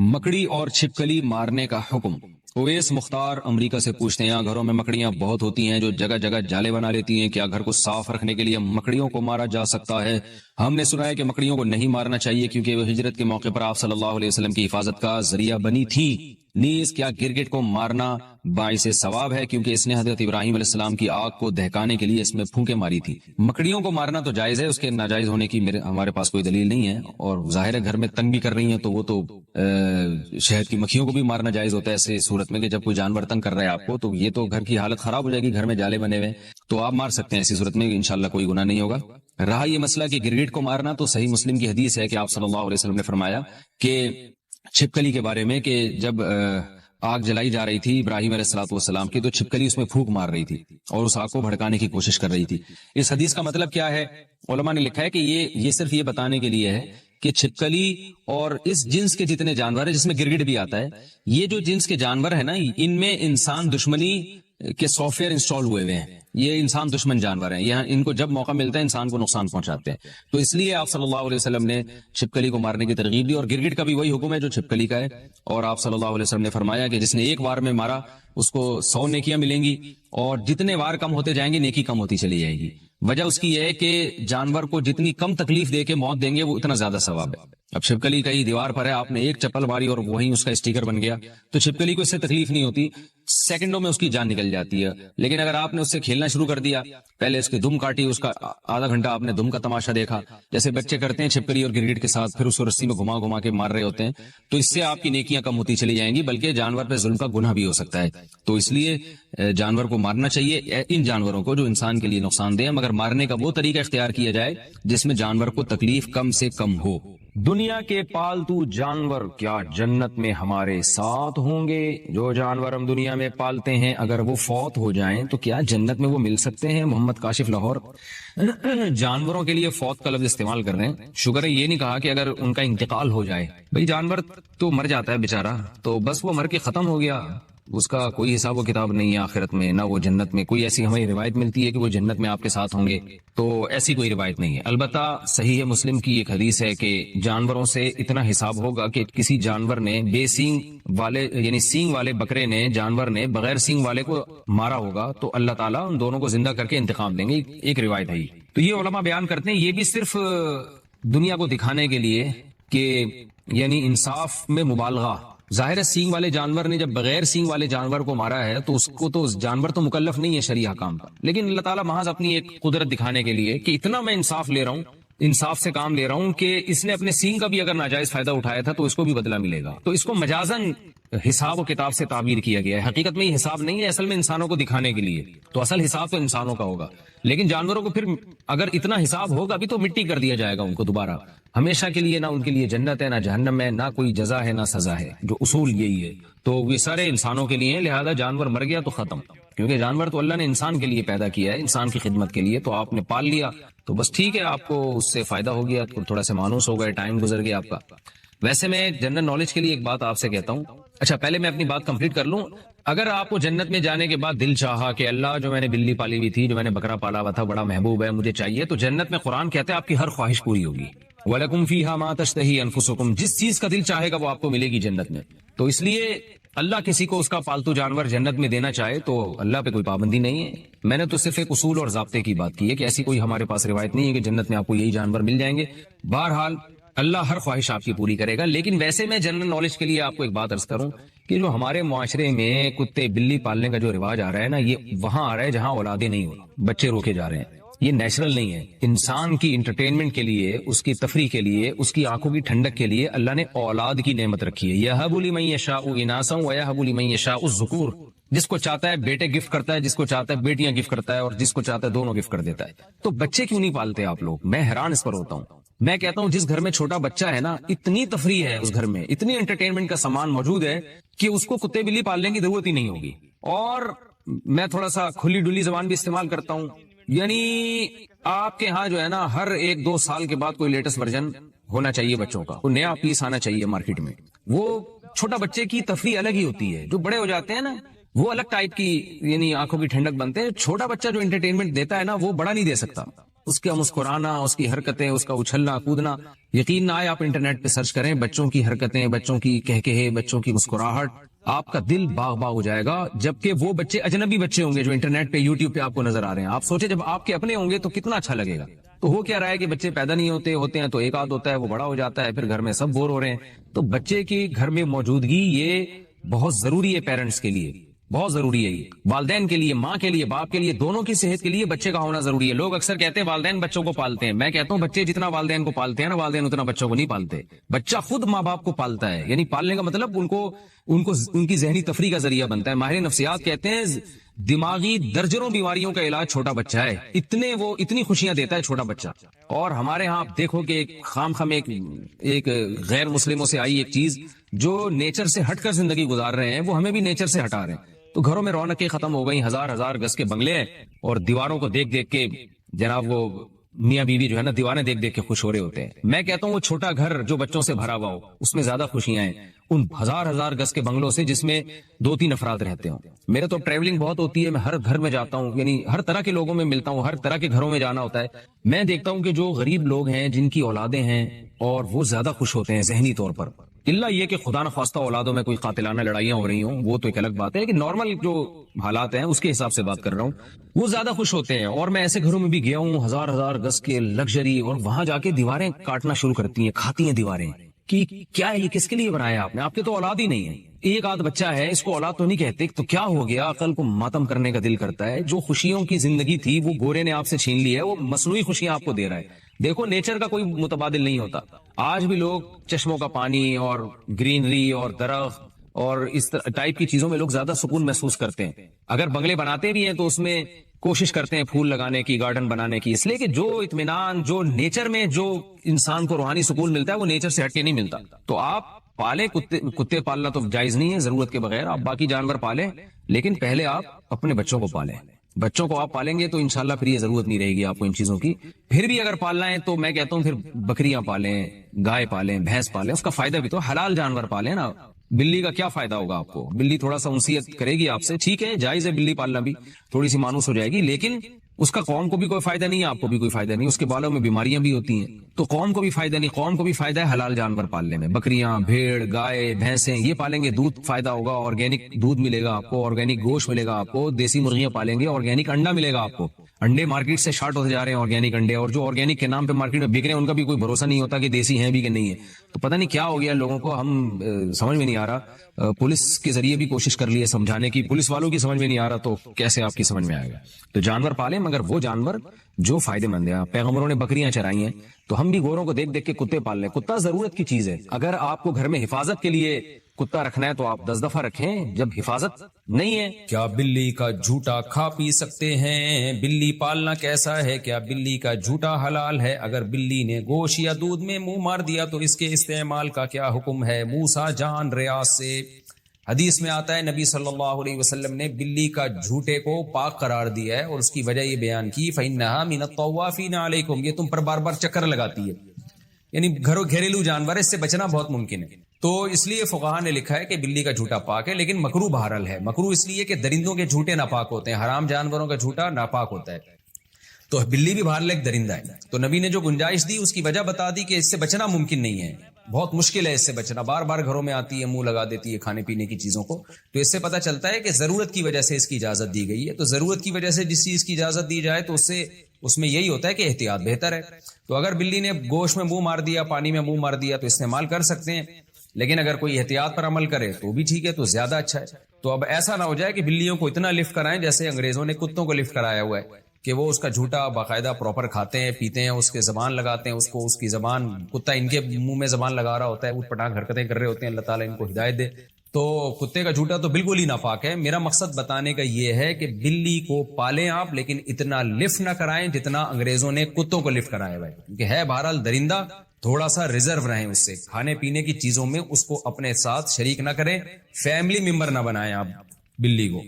मकड़ी और छिपकली मारने का हुक्म। ओवैस मुख्तार अमेरिका से पूछते हैं, यहाँ घरों में मकड़ियां बहुत होती हैं जो जगह जगह जाले बना लेती हैं, क्या घर को साफ रखने के लिए मकड़ियों को मारा जा सकता है? हमने सुना है कि मकड़ियों को नहीं मारना चाहिए क्योंकि वो हिजरत के मौके पर आप सल्लल्लाहु अलैहि वसल्लम की हिफाजत का जरिया बनी थी। नीज क्या गिरगिट को मारना बाइसे सवाब है क्योंकि इसने हजरत इब्राहिम अलैहिस्सलाम की आग को दहकाने के लिए इसमें फूंके मारी थी। मकड़ियों को मारना तो जायज है, उसके नाजायज होने की हमारे पास कोई दलील नहीं है, और जाहिर है घर में तंग भी कर रही हैं तो वो तो शहद की मक्खियों को भी मारना जायज होता है ऐसे सूरत में कि जब कोई जानवर तंग कर रहा है आपको तो ये तो घर की हालत खराब हो जाएगी, घर में जाले बने हुए तो आप मार सकते हैं, ऐसी सूरत में इंशाल्लाह कोई गुनाह नहीं होगा। रहा ये मसला कि गिरगिट को मारना, तो सही मुस्लिम की हदीस है कि आप सल्लल्लाहु अलैहि वसल्लम ने फरमाया कि छिपकली के बारे में कि जब आग जलाई जा रही थी इब्राहिम अलैहिस्सलाम की, तो छिपकली उसमें फूंक मार रही थी और उस आग को भड़काने की कोशिश कर रही थी। इस हदीस का मतलब क्या है? उलमा ने लिखा है कि ये सिर्फ ये बताने के लिए है कि छिपकली और इस जिन्स के जितने जानवर है, जिसमें गिरगिट भी आता है, ये जो जिन्स के जानवर है ना, इनमें इंसान दुश्मनी के सॉफ्टवेयर इंस्टॉल हुए हुए हैं। ये इंसान दुश्मन जानवर हैं, यहाँ इनको जब मौका मिलता है इंसान को नुकसान पहुंचाते हैं। तो इसलिए आप सल्लल्लाहु अलैहि वसल्लम ने छिपकली को मारने की तरगीब दी, और गिरगिट का भी वही हुक्म है जो छिपकली का है। और आप सल्लल्लाहु अलैहि वसल्लम ने फरमाया कि जिसने एक बार में मारा उसको 100 नेकियां मिलेंगी, और जितने वार कम होते जाएंगे नेकी कम होती चली जाएगी। वजह उसकी यह है कि जानवर को जितनी कम तकलीफ दे के मौत देंगे वो उतना ज्यादा सवाब है। अब छिपकली कहीं दीवार पर है, आपने एक चप्पल मारी और वहीं उसका स्टिकर बन गया, तो छिपकली को इससे तकलीफ नहीं होती, सेकंडों में उसकी जान निकल जाती है। लेकिन अगर आपने उससे खेलना शुरू कर दिया, पहले उसकी दुम काटी, उसका आधा घंटा आपने दुम का तमाशा देखा, जैसे बच्चे करते हैं छिपकली और गिरगिट के साथ, फिर उसको रस्सी में घुमा घुमा के मार रहे होते हैं, तो इससे आपकी नेकियां कम होती चली जाएंगी, बल्कि जानवर पे जुल्म का गुनाह भी हो सकता है। तो इसलिए जानवर को मारना चाहिए, इन जानवरों को जो इंसान के लिए नुकसानदेह है, मगर मारने का वो तरीका इख्तियार किया जाए जिसमें जानवर को तकलीफ कम से कम हो। दुनिया के पालतू जानवर क्या जन्नत में हमारे साथ होंगे? जो जानवर हम दुनिया में पालते हैं अगर वो फौत हो जाएं तो क्या जन्नत में वो मिल सकते हैं? मोहम्मद काशिफ लाहौर जानवरों के लिए फौत का लफ्ज इस्तेमाल कर रहे हैं। शुगर है ये नहीं कहा कि अगर उनका इंतकाल हो जाए, भाई जानवर तो मर जाता है बेचारा, तो बस वो मर के खत्म हो गया, उसका कोई हिसाब व किताब नहीं है आखिरत में, ना वो जन्नत में। कोई ऐसी हमें रिवायत मिलती है कि वो जन्नत में आपके साथ होंगे, तो ऐसी कोई रिवायत नहीं है। अलबत्ता सही है मुस्लिम की एक हदीस है कि जानवरों से इतना हिसाब होगा कि किसी जानवर ने बेसींग वाले यानी सींग वाले बकरे ने, जानवर ने बगैर सींग वाले को मारा होगा तो अल्लाह ताला उन दोनों को जिंदा करके इंतकाम देंगे। एक रिवायत है। तो ये उलमा बयान करते हैं ये भी सिर्फ दुनिया को दिखाने के लिए कि यानी इंसाफ में मुबालगा। जाहिर है सींग वाले जानवर ने जब बगैर सींग वाले जानवर को मारा है तो उसको तो जानवर तो मुकल्लफ नहीं है शरीया काम का, लेकिन अल्लाह ताला महज अपनी एक कुदरत दिखाने के लिए कि इतना मैं इंसाफ ले रहा हूँ, इंसाफ से काम ले रहा हूँ कि इसने अपने सींग का भी अगर नाजायज फायदा उठाया था तो इसको भी बदला मिलेगा। तो इसको मजाजन हिसाब और किताब से ताबीर किया गया है। हकीकत में ये हिसाब नहीं है, असल में इंसानों को दिखाने के लिए। तो असल हिसाब तो इंसानों का होगा, लेकिन जानवरों को फिर अगर इतना हिसाब होगा भी तो मिट्टी कर दिया जाएगा उनको दोबारा हमेशा के लिए। ना उनके लिए जन्नत है ना जहन्नम है, ना कोई जजा है ना सजा है। जो उसूल यही है। तो ये सारे इंसानों के लिए है, लिहाजा जानवर मर गया तो खत्म, क्योंकि जानवर तो अल्लाह ने इंसान के लिए पैदा किया है, इंसान की खिदमत के लिए। तो आपने पाल लिया तो बस ठीक है, आपको उससे फायदा हो गया, थोड़ा सा मानूस हो गए, टाइम गुजर गया आपका। वैसे मैं जनरल नॉलेज के लिए एक बात आपसे कहता हूँ। अच्छा, पहले मैं अपनी बात कंप्लीट कर लूं। अगर आपको जन्नत में जाने के बाद दिल चाहा कि अल्लाह जो मैंने बिल्ली पाली हुई थी, जो मैंने बकरा पाला हुआ था, बड़ा महबूब है, मुझे चाहिए, तो जन्नत में कुरान कहता है आपकी हर ख्वाहिश पूरी होगी। वलकुम फीहा मा तश्तही अनफुसुकुम, जिस चीज का दिल चाहेगा वो आपको मिलेगी जन्नत में। तो इसलिए अल्लाह किसी को उसका पालतू जानवर जन्नत में देना चाहे तो अल्लाह पे कोई पाबंदी नहीं है। मैंने तो सिर्फ एक उसूल और ज़ाब्ते की बात की है कि ऐसी कोई हमारे पास रिवायत नहीं है कि जन्नत में आपको यही जानवर मिल जाएंगे। बहरहाल अल्लाह हर ख्वाहिश आपकी पूरी करेगा। लेकिन वैसे मैं जनरल नॉलेज के लिए आपको एक बात अर्ज करूं कि जो हमारे मुआशरे में कुत्ते बिल्ली पालने का जो रिवाज आ रहा है ना, ये वहां आ रहा है जहां औलादे नहीं हो, बच्चे रोके जा रहे हैं। ये नेचुरल नहीं है। इंसान की इंटरटेनमेंट के लिए, उसकी तफरी के लिए, उसकी आंखों की ठंडक के लिए अल्लाह ने औलाद की नेमत रखी है। यहबु लिमन यशाउ इनासा व यहबु लिमन यशाउ ज़ुकूर, जिसको चाहता है बेटे गिफ्ट करता है, जिसको चाहता है बेटियां गिफ्ट करता है, और जिसको चाहता है दोनों गिफ्ट कर देता है। तो बच्चे क्यों नहीं पालते आप लोग? मैं हैरान इस पर होता हूँ। मैं कहता हूँ जिस घर में छोटा बच्चा है ना, इतनी तफरी है उस घर में, इतनी एंटरटेनमेंट का सामान मौजूद है कि उसको कुत्ते बिल्ली पालने की जरूरत ही नहीं होगी। और मैं थोड़ा सा खुली डुली जबान भी इस्तेमाल करता हूँ, यानी आपके यहाँ जो है ना हर 1-2 साल के बाद कोई लेटेस्ट वर्जन होना चाहिए बच्चों का, कोई नया पीस आना चाहिए मार्केट में। वो छोटा बच्चे की तफरी अलग ही होती है। जो बड़े हो जाते हैं ना वो अलग टाइप की, यानी आंखों की ठंडक बनते हैं। छोटा बच्चा जो एंटरटेनमेंट देता है ना वो बड़ा नहीं दे सकता। اس کا مسکرانا، اس کی حرکتیں، اس کا اچھلنا کودنا، یقین نہ آئے آپ انٹرنیٹ پہ سرچ کریں بچوں کی حرکتیں، بچوں کی کہکہے، بچوں کی مسکراہٹ، آپ کا دل باغ باغ ہو جائے گا. جبکہ وہ بچے اجنبی بچے ہوں گے جو انٹرنیٹ پہ یوٹیوب پہ آپ کو نظر آ رہے ہیں. آپ سوچیں جب آپ کے اپنے ہوں گے تو کتنا اچھا لگے گا. تو ہو کیا رہا ہے کہ بچے پیدا نہیں ہوتے ہیں تو ایک آدھ ہوتا ہے، وہ بڑا ہو جاتا ہے، پھر گھر میں سب بور ہو رہے ہیں. تو بچے کی گھر میں موجودگی یہ بہت ضروری ہے، پیرنٹس کے لیے بہت ضروری ہے، یہ والدین کے لیے، ماں کے لیے، باپ کے لیے، دونوں کی صحت کے لیے بچے کا ہونا ضروری ہے. لوگ اکثر کہتے ہیں والدین بچوں کو پالتے ہیں. میں کہتا ہوں بچے جتنا والدین کو پالتے ہیں نا، والدین اتنا بچوں کو نہیں پالتے. بچہ خود ماں باپ کو پالتا ہے. یعنی پالنے کا مطلب ان کی ذہنی تفریح کا ذریعہ بنتا ہے. ماہر نفسیات کہتے ہیں دماغی درجنوں بیماریوں کا علاج چھوٹا بچہ ہے. اتنی خوشیاں دیتا ہے چھوٹا بچہ. اور ہمارے ہاں آپ دیکھو کہ ایک غیر مسلموں سے آئی ایک چیز، جو نیچر سے ہٹ کر زندگی گزار رہے ہیں وہ ہمیں بھی نیچر سے ہٹا رہے ہیں. تو گھروں میں رونقیں ختم ہو گئی، ہزار گز کے بنگلے ہیں، اور دیواروں کو دیکھ دیکھ کے جناب وہ میاں بیوی جو ہے نا دیواریں دیکھ دیکھ کے خوش ہو رہے ہوتے ہیں. میں کہتا ہوں وہ چھوٹا گھر جو بچوں سے بھرا ہوا ہو اس میں زیادہ خوشیاں ہیں ان ہزار گز کے بنگلوں سے جس میں 2-3 افراد رہتے ہوں. میرے تو ٹریولنگ بہت ہوتی ہے، میں ہر گھر میں جاتا ہوں، یعنی ہر طرح کے لوگوں میں ملتا ہوں، ہر طرح کے گھروں میں جانا ہوتا ہے. میں دیکھتا ہوں کہ جو غریب لوگ ہیں جن کی اولادیں ہیں اور وہ زیادہ خوش ہوتے ہیں ذہنی طور پر. اللہ یہ کہ خدا نخواستہ اولادوں میں کوئی قاتلانہ لڑائیاں ہو رہی ہوں وہ تو ایک الگ بات ہے کہ نارمل جو حالات ہیں اس کے حساب سے بات کر رہا ہوں، وہ زیادہ خوش ہوتے ہیں. اور میں ایسے گھروں میں بھی گیا ہوں ہزار گز کے لگژری، اور وہاں جا کے دیواریں کاٹنا شروع کرتی ہیں، کھاتی ہیں دیواریں کہ کیا ہے یہ، کس کے لیے بنایا آپ نے، آپ کے تو اولاد ہی نہیں ہے. ایک آدھ بچہ ہے، اس کو اولاد تو نہیں کہتے، تو کیا ہو گیا؟ عقل کو ماتم کرنے کا دل کرتا ہے. جو خوشیوں کی زندگی تھی وہ گورے نے آپ سے چھین لی ہے، وہ مصنوعی خوشیاں آپ کو دے رہا ہے. دیکھو نیچر کا کوئی متبادل نہیں ہوتا. آج بھی لوگ چشموں کا پانی اور گرینری اور درخت اور اس ٹائپ کی چیزوں میں لوگ زیادہ سکون محسوس کرتے ہیں. اگر بنگلے بناتے بھی ہیں تو اس میں کوشش کرتے ہیں پھول لگانے کی، گارڈن بنانے کی، اس لیے کہ جو اطمینان جو نیچر میں جو انسان کو روحانی سکون ملتا ہے وہ نیچر سے ہٹ کے نہیں ملتا. تو آپ پالیں، کتے پالنا تو جائز نہیں ہے ضرورت کے بغیر، آپ باقی جانور پالیں، لیکن پہلے آپ اپنے بچوں کو پالیں. بچوں کو آپ پالیں گے تو انشاءاللہ پھر یہ ضرورت نہیں رہے گی آپ کو ان چیزوں کی. پھر بھی اگر پالنا ہے تو میں کہتا ہوں پھر بکریاں پالیں، گائے پالیں، بھینس پالیں، اس کا فائدہ بھی تو حلال جانور پالیں نا. بلی کا کیا فائدہ ہوگا آپ کو؟ بلی تھوڑا سا انسیت کرے گی آپ سے، ٹھیک ہے جائز ہے بلی پالنا بھی، تھوڑی سی مانوس ہو جائے گی، لیکن اس کا قوم کو بھی کوئی فائدہ نہیں ہے، آپ کو بھی کوئی فائدہ نہیں. اس کے بالوں میں بیماریاں بھی ہوتی ہیں، تو قوم کو بھی فائدہ نہیں. قوم کو بھی فائدہ ہے حلال جانور پالنے میں. بکریاں، بھیڑ، گائے، بھینسیں یہ پالیں گے، دودھ فائدہ ہوگا، آرگینک دودھ ملے گا آپ کو، آرگینک گوشت ملے گا آپ کو. دیسی مرغیاں پالیں گے، آرگینک انڈا ملے گا آپ کو. انڈے مارکیٹ سے شارٹ ہوتے جا رہے ہیں آرگینک انڈے، اور جو آرگینک کے نام پہ مارکیٹ میں بک رہے ہیں ان کا بھی کوئی بھروسہ نہیں ہوتا کہ دیسی ہیں بھی کہ نہیں ہے. تو پتہ نہیں کیا ہو گیا لوگوں کو، ہم سمجھ میں نہیں آ رہا. پولیس کے ذریعے بھی کوشش کر لی ہے سمجھانے کی، پولیس والوں کی سمجھ میں نہیں آ رہا تو کیسے آپ کی سمجھ میں آئے گا. تو جانور پالیں مگر وہ جانور جو فائدے مند ہیں. پیغمبروں نے بکریاں چرائی ہیں تو ہم بھی گوروں کو دیکھ دیکھ کے کتے پال لیں. کتا ضرورت کی چیز ہے. اگر آپ کو گھر میں حفاظت کے لیے کتا رکھنا ہے تو آپ 10 دفعہ رکھیں. جب حفاظت نہیں ہے، کیا بلی کا جھوٹا کھا پی سکتے ہیں؟ بلی پالنا کیسا ہے؟ کیا بلی کا جھوٹا حلال ہے؟ اگر بلی نے گوشت یا دودھ میں منہ مار دیا تو اس کے استعمال کا کیا حکم ہے؟ موسیٰ جان ریاض سے حدیث میں آتا ہے نبی صلی اللہ علیہ وسلم نے بلی کا جھوٹے کو پاک قرار دیا ہے، اور اس کی وجہ یہ بیان کی فَإِنَّهَا مِنَ الطَّوَّافِينَ عَلَيْكُمْ، یہ تم پر بار بار چکر لگاتی ہے. یعنی گھریلو جانور ہے، اس سے بچنا بہت ممکن ہے. تو اس لیے فقہاء نے لکھا ہے کہ بلی کا جھوٹا پاک ہے، لیکن مکروہ بہرحال ہے. مکروہ اس لیے کہ درندوں کے جھوٹے ناپاک ہوتے ہیں، حرام جانوروں کا جھوٹا ناپاک ہوتا ہے. تو بلی بھی بہرحال ایک درندہ ہے. تو نبی نے جو گنجائش دی اس کی وجہ بتا دی کہ اس سے بچنا ممکن نہیں ہے، بہت مشکل ہے اس سے بچنا. بار بار گھروں میں آتی ہے، منہ لگا دیتی ہے کھانے پینے کی چیزوں کو. تو اس سے پتہ چلتا ہے کہ ضرورت کی وجہ سے اس کی اجازت دی گئی ہے. تو ضرورت کی وجہ سے جس چیز کی اجازت دی جائے تو اس میں یہی ہوتا ہے کہ احتیاط بہتر ہے. تو اگر بلی نے گوشت میں منہ مار دیا، پانی میں منہ مار دیا تو استعمال کر سکتے ہیں، لیکن اگر کوئی احتیاط پر عمل کرے تو بھی ٹھیک ہے، تو زیادہ اچھا ہے. تو اب ایسا نہ ہو جائے کہ بلیوں کو اتنا لفٹ کرائیں جیسے انگریزوں نے کتوں کو لفٹ کرایا ہوا ہے، کہ وہ اس کا جھوٹا باقاعدہ پراپر کھاتے ہیں، پیتے ہیں، اس کے زبان لگاتے ہیں، اس کی زبان، کتا ان کے منہ میں زبان لگا رہا ہوتا ہے، اٹھ پٹانگ حرکتیں کر رہے ہوتے ہیں. اللہ تعالیٰ ان کو ہدایت دے. تو کتے کا جھوٹا تو بالکل ہی ناپاک ہے. میرا مقصد بتانے کا یہ ہے کہ بلی کو پالیں آپ، لیکن اتنا لفٹ نہ کرائیں جتنا انگریزوں نے کتوں کو لفٹ کرایا ہوا ہے، کیونکہ ہے بہرحال درندہ. تھوڑا سا ریزرو رہیں اس سے، کھانے پینے کی چیزوں میں اس کو اپنے ساتھ شریک نہ کریں، فیملی ممبر نہ بنائیں آپ بلی کو.